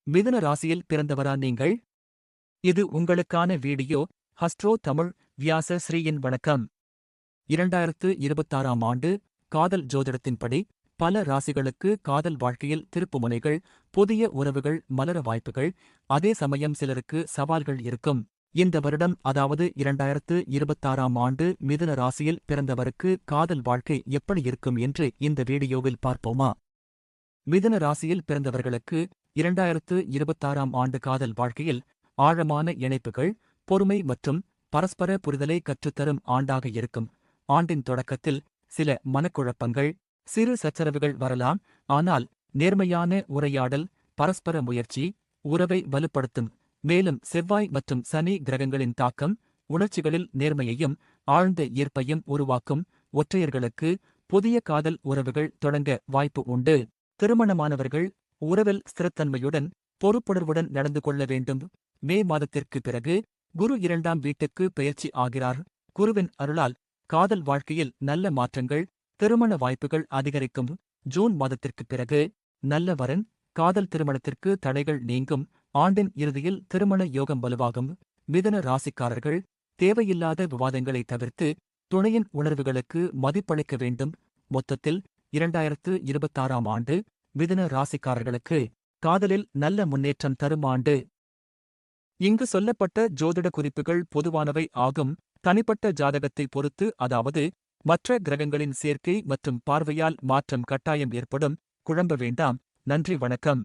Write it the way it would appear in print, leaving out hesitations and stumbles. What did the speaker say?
மிதுன ராசியில் பிறந்தவரா நீங்கள்? இது உங்களுக்கான வீடியோ. ஹஸ்ட்ரோ தமிழ் வியாச ஸ்ரீயின் வணக்கம். 2026ஆம் ஆண்டு காதல் ஜோதிடத்தின்படி பல ராசிகளுக்கு காதல் வாழ்க்கையில் திருப்புமுனைகள், புதிய உறவுகள் மலர வாய்ப்புகள், அதே சமயம் சிலருக்கு சவால்கள் இருக்கும். இந்த வருடம், அதாவது 2026ஆம் ஆண்டு மிதுன ராசியில் பிறந்தவருக்கு காதல் வாழ்க்கை எப்படி இருக்கும் என்று இந்த வீடியோவில் பார்ப்போமா? மிதுன ராசியில் பிறந்தவர்களுக்கு 2026ஆம் ஆண்டு காதல் வாழ்க்கையில் ஆழமான இணைப்புகள், பொறுமை மற்றும் பரஸ்பர புரிதலை கற்றுத்தரும் ஆண்டாக இருக்கும். ஆண்டின் தொடக்கத்தில் சில மனக்குழப்பங்கள், சிறு சச்சரவுகள் வரலாம். ஆனால் நேர்மையான உரையாடல், பரஸ்பர முயற்சி உறவை வலுப்படுத்தும். மேலும் செவ்வாய் மற்றும் சனி கிரகங்களின் தாக்கம் உணர்ச்சிகளில் நேர்மையையும் ஆழ்ந்த ஈர்ப்பையும் உருவாக்கும். ஒற்றையர்களுக்கு புதிய காதல் உறவுகள் தொடங்க வாய்ப்பு உண்டு. திருமணமானவர்கள் உறவில் ஸ்திரத்தன்மையுடன், பொறுப்புணர்வுடன் நடந்து கொள்ள வேண்டும். மே மாதத்திற்கு பிறகு குரு 2ஆம் வீட்டுக்கு பெயர்ச்சி ஆகிறார். குருவின் அருளால் காதல் வாழ்க்கையில் நல்ல மாற்றங்கள், திருமண வாய்ப்புகள் அதிகரிக்கும். ஜூன் மாதத்திற்குப் பிறகு நல்ல வரன், காதல் திருமணத்திற்கு தடைகள் நீங்கும். ஆண்டின் இறுதியில் திருமண யோகம் வலுவாகும். மிதுன ராசிக்காரர்கள் தேவையில்லாத விவாதங்களை தவிர்த்து துணையின் உணர்வுகளுக்கு மதிப்பளிக்க வேண்டும். மொத்தத்தில் 2026ஆம் ஆண்டு மிதுன ராசிக்காரர்களுக்கு காதலில் நல்ல முன்னேற்றம் தரும் ஆண்டு. இங்கு சொல்லப்பட்ட ஜோதிட குறிப்புகள் பொதுவானவை ஆகும். தனிப்பட்ட ஜாதகத்தை பொறுத்து, அதாவது மற்ற கிரகங்களின் சேர்க்கை மற்றும் பார்வையால் மாற்றம் கட்டாயம் ஏற்படும். குழம்ப வேண்டாம். நன்றி, வணக்கம்.